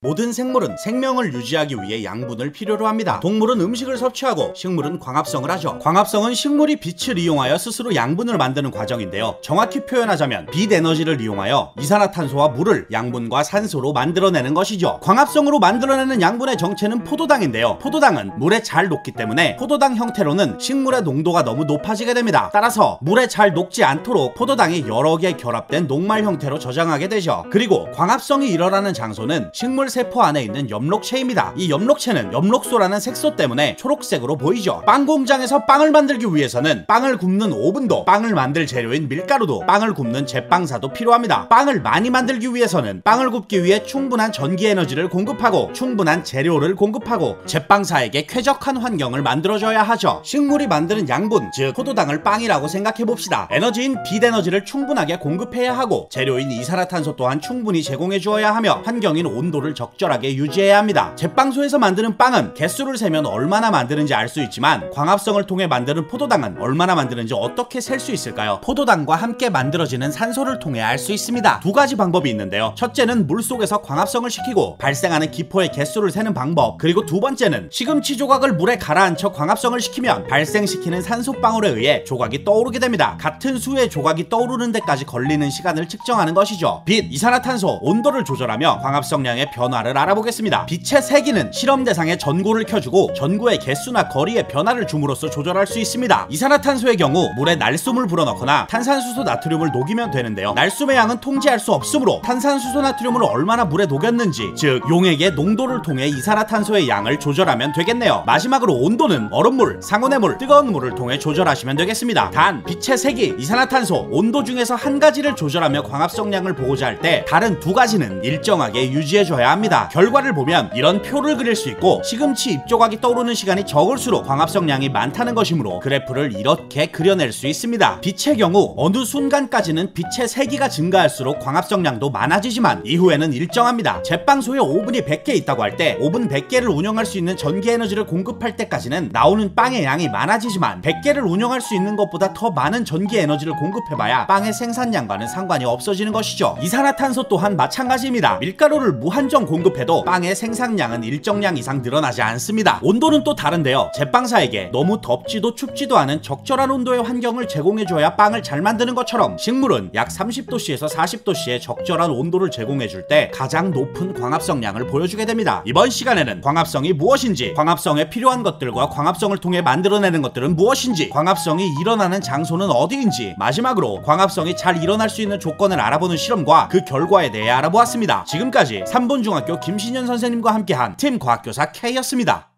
모든 생물은 생명을 유지하기 위해 양분을 필요로 합니다. 동물은 음식을 섭취하고 식물은 광합성을 하죠. 광합성은 식물이 빛을 이용하여 스스로 양분을 만드는 과정인데요. 정확히 표현하자면 빛 에너지를 이용하여 이산화탄소와 물을 양분과 산소로 만들어내는 것이죠. 광합성으로 만들어내는 양분의 정체는 포도당인데요. 포도당은 물에 잘 녹기 때문에 포도당 형태로는 식물의 농도가 너무 높아지게 됩니다. 따라서 물에 잘 녹지 않도록 포도당이 여러 개 결합된 녹말 형태로 저장하게 되죠. 그리고 광합성이 일어나는 장소는 식물 세포 안에 있는 엽록체입니다. 이 엽록체는 엽록소라는 색소 때문에 초록색으로 보이죠. 빵 공장에서 빵을 만들기 위해서는 빵을 굽는 오븐도, 빵을 만들 재료인 밀가루도, 빵을 굽는 제빵사도 필요합니다. 빵을 많이 만들기 위해서는 빵을 굽기 위해 충분한 전기 에너지를 공급하고 충분한 재료를 공급하고 제빵사에게 쾌적한 환경을 만들어줘야 하죠. 식물이 만드는 양분, 즉 포도당을 빵이라고 생각해봅시다. 에너지인 빛 에너지를 충분하게 공급해야 하고 재료인 이산화탄소 또한 충분히 제공해 주어야 하며 환경인 온도를 적절하게 유지해야 합니다. 제빵소에서 만드는 빵은 개수를 세면 얼마나 만드는지 알 수 있지만 광합성을 통해 만드는 포도당은 얼마나 만드는지 어떻게 셀 수 있을까요? 포도당과 함께 만들어지는 산소를 통해 알 수 있습니다. 두 가지 방법이 있는데요. 첫째는 물속에서 광합성을 시키고 발생하는 기포의 개수를 세는 방법, 그리고 두 번째는 시금치 조각을 물에 가라앉혀 광합성을 시키면 발생시키는 산소방울에 의해 조각이 떠오르게 됩니다. 같은 수의 조각이 떠오르는 데까지 걸리는 시간을 측정하는 것이죠. 빛, 이산화탄소, 온도를 조절하며 광합성량의 변화를 알아보겠습니다. 빛의 세기는 실험 대상의 전구를 켜주고 전구의 개수나 거리의 변화를 줌으로써 조절할 수 있습니다. 이산화탄소의 경우 물에 날숨을 불어넣거나 탄산수소 나트륨을 녹이면 되는데요. 날숨의 양은 통제할 수 없으므로 탄산수소 나트륨을 얼마나 물에 녹였는지, 즉 용액의 농도를 통해 이산화탄소의 양을 조절하면 되겠네요. 마지막으로 온도는 얼음물, 상온의 물, 뜨거운 물을 통해 조절하시면 되겠습니다. 단 빛의 세기, 이산화탄소, 온도 중에서 한 가지를 조절하며 광합성량을 보고자 할 때 다른 두 가지는 일정하게 유지해줘야 합니다. 결과를 보면 이런 표를 그릴 수 있고 시금치 잎조각이 떠오르는 시간이 적을수록 광합성량이 많다는 것이므로 그래프를 이렇게 그려낼 수 있습니다. 빛의 경우 어느 순간까지는 빛의 세기가 증가할수록 광합성량도 많아지지만 이후에는 일정합니다. 제빵소에 오븐이 100개 있다고 할 때 오븐 100개를 운영할 수 있는 전기 에너지를 공급할 때까지는 나오는 빵의 양이 많아지지만 100개를 운영할 수 있는 것보다 더 많은 전기 에너지를 공급해봐야 빵의 생산량과는 상관이 없어지는 것이죠. 이산화탄소 또한 마찬가지입니다. 밀가루를 무한정 공급해도 빵의 생산량은 일정량 이상 늘어나지 않습니다. 온도는 또 다른데요. 제빵사에게 너무 덥지도 춥지도 않은 적절한 온도의 환경을 제공해줘야 빵을 잘 만드는 것처럼 식물은 약 30도씨에서 40도씨의 적절한 온도를 제공해줄 때 가장 높은 광합성량을 보여주게 됩니다. 이번 시간에는 광합성이 무엇인지, 광합성에 필요한 것들과 광합성을 통해 만들어내는 것들은 무엇인지, 광합성이 일어나는 장소는 어디인지, 마지막으로 광합성이 잘 일어날 수 있는 조건을 알아보는 실험과 그 결과에 대해 알아보았습니다. 지금까지 3본 중학교 김신현 선생님과 함께한 팀 과학교사 K였습니다.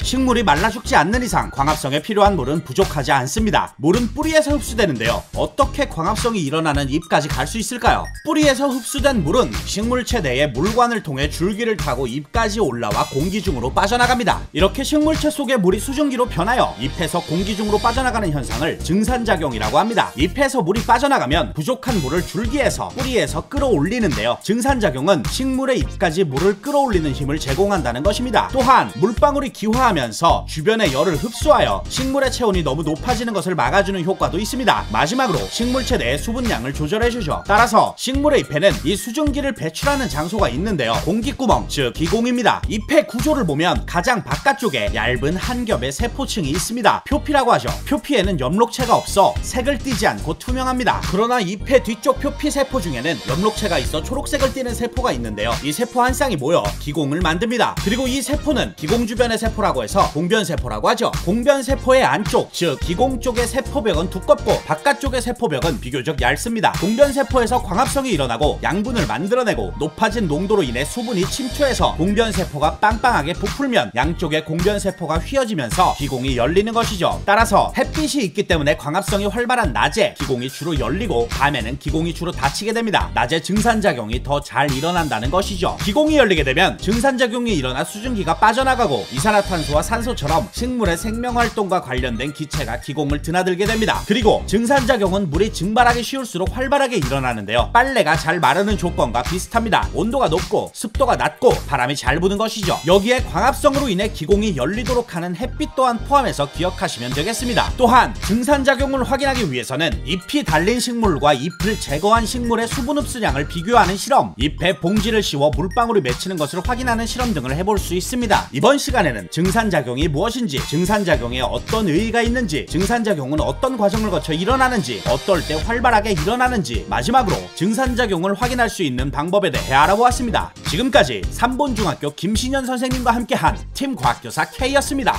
식물이 말라 죽지 않는 이상 광합성에 필요한 물은 부족하지 않습니다. 물은 뿌리에서 흡수되는데요. 어떻게 광합성이 일어나는 잎까지 갈 수 있을까요? 뿌리에서 흡수된 물은 식물체 내의 물관을 통해 줄기를 타고 잎까지 올라와 공기 중으로 빠져나갑니다. 이렇게 식물체 속의 물이 수증기로 변하여 잎에서 공기 중으로 빠져나가는 현상을 증산작용이라고 합니다. 잎에서 물이 빠져나가면 부족한 물을 줄기에서, 뿌리에서 끌어올리는데요. 증산작용은 식물의 잎까지 물을 끌어올리는 힘을 제공한다는 것입니다. 또한 물방울이 기화하면서 주변의 열을 흡수하여 식물의 체온이 너무 높아지는 것을 막아주는 효과도 있습니다. 마지막으로 식물체 내의 수분량을 조절해주죠. 따라서 식물의 잎에는 이 수증기를 배출하는 장소가 있는데요. 공기구멍, 즉 기공입니다. 잎의 구조를 보면 가장 바깥쪽에 얇은 한 겹의 세포층이 있습니다. 표피라고 하죠. 표피에는 엽록체가 없어 색을 띠지 않고 투명합니다. 그러나 잎의 뒤쪽 표피 세포 중에는 엽록체가 있어 초록색을 띠는 세포가 있는데요. 이 세포 한 쌍이 모여 기공을 만듭니다. 그리고 이 세포는 기공 주변의 세포라고 해서 공변세포라고 하죠. 공변세포의 안쪽, 즉 기공 쪽의 세포벽은 두껍고 바깥쪽의 세포벽은 비교적 얇습니다. 공변세포에서 광합성이 일어나고 양분을 만들어내고 높아진 농도로 인해 수분이 침투해서 공변세포가 빵빵하게 부풀면 양쪽의 공변세포가 휘어지면서 기공이 열리는 것이죠. 따라서 햇빛이 있기 때문에 광합성이 활발한 낮에 기공이 주로 열리고 밤에는 기공이 주로 닫히게 됩니다. 낮에 증산작용이 더 잘 일어난다는 것이죠. 기공이 열리게 되면 증산작용이 일어나 수증기가 빠져나가고 이산화탄소와 氧化산소처럼 식물의 생명활동과 관련된 기체가 기공을 드나들게 됩니다. 그리고 증산작용은 물이 증발하기 쉬울수록 활발하게 일어나는데요. 빨래가 잘 마르는 조건과 비슷합니다. 온도가 높고 습도가 낮고 바람이 잘 부는 것이죠. 여기에 광합성으로 인해 기공이 열리도록 하는 햇빛 또한 포함해서 기억하시면 되겠습니다. 또한 증산작용을 확인하기 위해서는 잎이 달린 식물과 잎을 제거한 식물의 수분 흡수량을 비교하는 실험, 잎에 봉지를 씌워 물방울이 맺히는 것을 확인하는 실험 등을 해볼 수 있습니다. 이번 시간에는 증산작용이 무엇인지, 증산작용에 어떤 의의가 있는지, 증산작용은 어떤 과정을 거쳐 일어나는지, 어떨 때 활발하게 일어나는지, 마지막으로 증산작용을 확인할 수 있는 방법에 대해 알아보았습니다. 지금까지 삼본중학교 김신현 선생님과 함께한 팀 과학교사 K였습니다.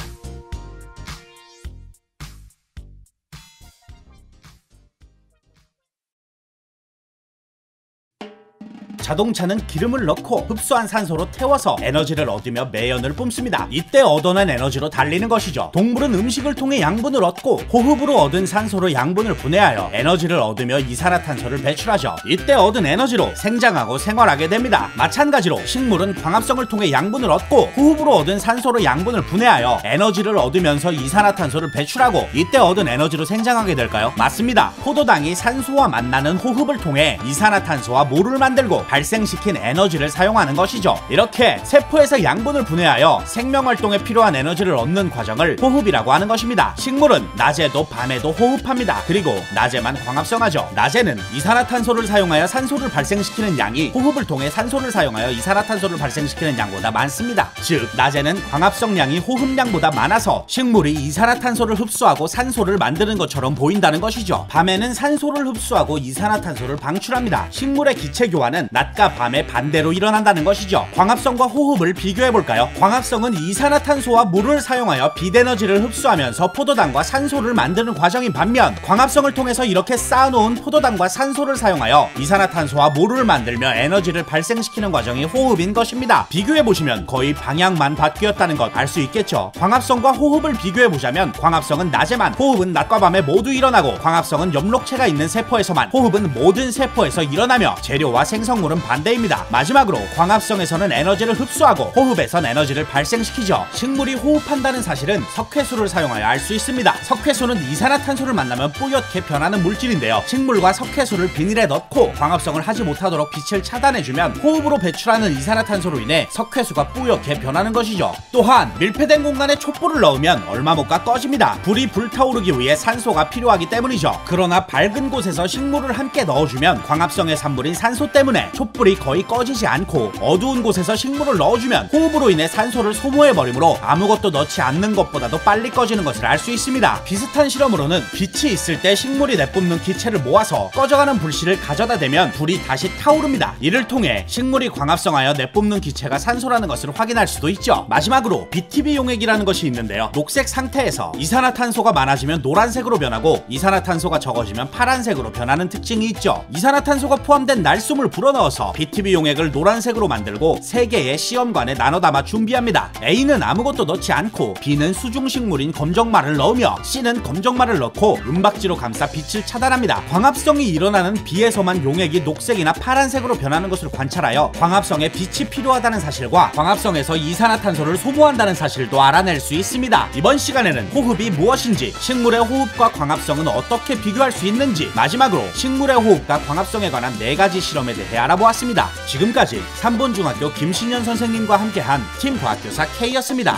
자동차는 기름을 넣고 흡수한 산소로 태워서 에너지를 얻으며 매연을 뿜습니다. 이때 얻어낸 에너지로 달리는 것이죠. 동물은 음식을 통해 양분을 얻고 호흡으로 얻은 산소로 양분을 분해하여 에너지를 얻으며 이산화탄소를 배출하죠. 이때 얻은 에너지로 생장하고 생활하게 됩니다. 마찬가지로 식물은 광합성을 통해 양분을 얻고 호흡으로 얻은 산소로 양분을 분해하여 에너지를 얻으면서 이산화탄소를 배출하고 이때 얻은 에너지로 생장하게 될까요? 맞습니다. 포도당이 산소와 만나는 호흡을 통해 이산화탄소와 모를 만들고 발생시킨 에너지를 사용하는 것이죠. 이렇게 세포에서 양분을 분해하여 생명활동에 필요한 에너지를 얻는 과정을 호흡이라고 하는 것입니다. 식물은 낮에도 밤에도 호흡합니다. 그리고 낮에만 광합성하죠. 낮에는 이산화탄소를 사용하여 산소를 발생시키는 양이 호흡을 통해 산소를 사용하여 이산화탄소를 발생시키는 양보다 많습니다. 즉 낮에는 광합성량이 호흡량보다 많아서 식물이 이산화탄소를 흡수하고 산소를 만드는 것처럼 보인다는 것이죠. 밤에는 산소를 흡수하고 이산화탄소를 방출합니다. 식물의 기체 교환은 낮과 밤의 반대로 일어난다는 것이죠. 광합성과 호흡을 비교해볼까요? 광합성은 이산화탄소와 물을 사용하여 빛에너지를 흡수하면서 포도당과 산소를 만드는 과정인 반면 광합성을 통해서 이렇게 쌓아놓은 포도당과 산소를 사용하여 이산화탄소와 물을 만들며 에너지를 발생시키는 과정이 호흡인 것입니다. 비교해보시면 거의 방향만 바뀌었다는 것 알 수 있겠죠. 광합성과 호흡을 비교해보자면 광합성은 낮에만, 호흡은 낮과 밤에 모두 일어나고 광합성은 엽록체가 있는 세포에서만, 호흡은 모든 세포에서 일어나며 재료와 생성물은 반대입니다. 마지막으로 광합성에서는 에너지를 흡수하고 호흡에선 에너지를 발생시키죠. 식물이 호흡한다는 사실은 석회수를 사용하여 알 수 있습니다. 석회수는 이산화탄소를 만나면 뿌옇게 변하는 물질인데요. 식물과 석회수를 비닐에 넣고 광합성을 하지 못하도록 빛을 차단해주면 호흡으로 배출하는 이산화탄소로 인해 석회수가 뿌옇게 변하는 것이죠. 또한 밀폐된 공간에 촛불을 넣으면 얼마 못 가 꺼집니다. 불이 불타오르기 위해 산소가 필요하기 때문이죠. 그러나 밝은 곳에서 식물을 함께 넣어주면 광합성의 산물인 산소 때문에 촛불이 거의 꺼지지 않고 어두운 곳에서 식물을 넣어주면 호흡으로 인해 산소를 소모해버리므로 아무것도 넣지 않는 것보다도 빨리 꺼지는 것을 알 수 있습니다. 비슷한 실험으로는 빛이 있을 때 식물이 내뿜는 기체를 모아서 꺼져가는 불씨를 가져다 대면 불이 다시 타오릅니다. 이를 통해 식물이 광합성하여 내뿜는 기체가 산소라는 것을 확인할 수도 있죠. 마지막으로 BTB 용액이라는 것이 있는데요. 녹색 상태에서 이산화탄소가 많아지면 노란색으로 변하고 이산화탄소가 적어지면 파란색으로 변하는 특징이 있죠. 이산화탄소가 포함된 날숨을 불어넣어서 BTB 용액을 노란색으로 만들고 3개의 시험관에 나눠 담아 준비합니다. A는 아무것도 넣지 않고 B는 수중식물인 검정말을 넣으며 C는 검정말을 넣고 은박지로 감싸 빛을 차단합니다. 광합성이 일어나는 B에서만 용액이 녹색이나 파란색으로 변하는 것을 관찰하여 광합성에 빛이 필요하다는 사실과 광합성에서 이산화탄소를 소모한다는 사실도 알아낼 수 있습니다. 이번 시간에는 호흡이 무엇인지, 식물의 호흡과 광합성은 어떻게 비교할 수 있는지, 마지막으로 식물의 호흡과 광합성에 관한 4가지 실험에 대해 알아보았습니다. 지금까지 삼본중학교 김신현 선생님과 함께한 팀 과학교사 K였습니다.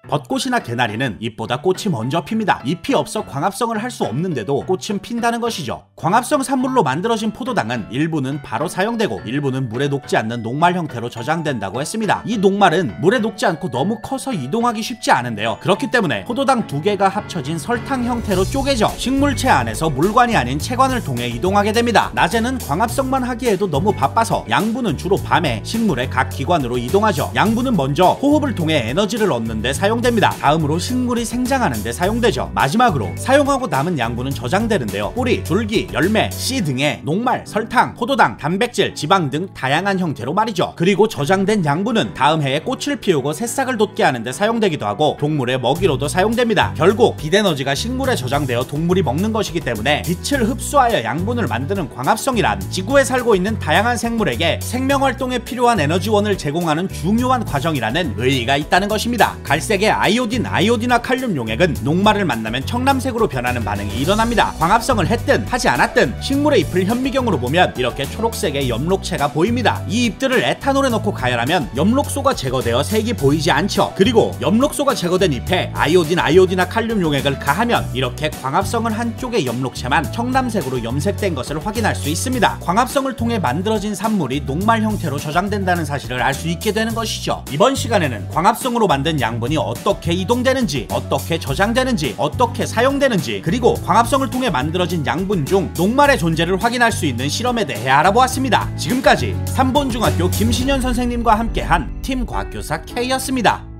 벚꽃이나 개나리는 잎보다 꽃이 먼저 핍니다. 잎이 없어 광합성을 할 수 없는데도 꽃은 핀다는 것이죠. 광합성 산물로 만들어진 포도당은 일부는 바로 사용되고 일부는 물에 녹지 않는 녹말 형태로 저장된다고 했습니다. 이 녹말은 물에 녹지 않고 너무 커서 이동하기 쉽지 않은데요. 그렇기 때문에 포도당 2개가 합쳐진 설탕 형태로 쪼개져 식물체 안에서 물관이 아닌 체관을 통해 이동하게 됩니다. 낮에는 광합성만 하기에도 너무 바빠서 양분은 주로 밤에 식물의 각 기관으로 이동하죠. 양분은 먼저 호흡을 통해 에너지를 얻는데 사용 사용됩니다. 다음으로 식물이 생장하는 데 사용되죠. 마지막으로 사용하고 남은 양분은 저장되는데요. 뿌리, 줄기, 열매, 씨 등의 녹말, 설탕, 포도당, 단백질, 지방 등 다양한 형태로 말이죠. 그리고 저장된 양분은 다음 해에 꽃을 피우고 새싹을 돋게 하는데 사용되기도 하고 동물의 먹이로도 사용됩니다. 결국 빛에너지가 식물에 저장되어 동물이 먹는 것이기 때문에 빛을 흡수하여 양분을 만드는 광합성이란 지구에 살고 있는 다양한 생물에게 생명활동에 필요한 에너지원을 제공하는 중요한 과정이라는 의의가 있다는 것입니다. 갈색의 아이오딘화 칼륨 용액은 녹말을 만나면 청람색으로 변하는 반응이 일어납니다. 광합성을 했든 하지 않았든 식물의 잎을 현미경으로 보면 이렇게 초록색의 엽록체가 보입니다. 이 잎들을 에탄올에 넣고 가열하면 엽록소가 제거되어 색이 보이지 않죠. 그리고 엽록소가 제거된 잎에 아이오딘화 칼륨 용액을 가하면 이렇게 광합성을 한 쪽의 엽록체만 청람색으로 염색된 것을 확인할 수 있습니다. 광합성을 통해 만들어진 산물이 녹말 형태로 저장된다는 사실을 알 수 있게 되는 것이죠. 이번 시간에는 광합성으로 만든 양분이 어떻게 이동되는지, 어떻게 저장되는지, 어떻게 사용되는지, 그리고 광합성을 통해 만들어진 양분 중 녹말의 존재를 확인할 수 있는 실험에 대해 알아보았습니다. 지금까지 삼본중학교 김신현 선생님과 함께한 팀 과학교사 K였습니다.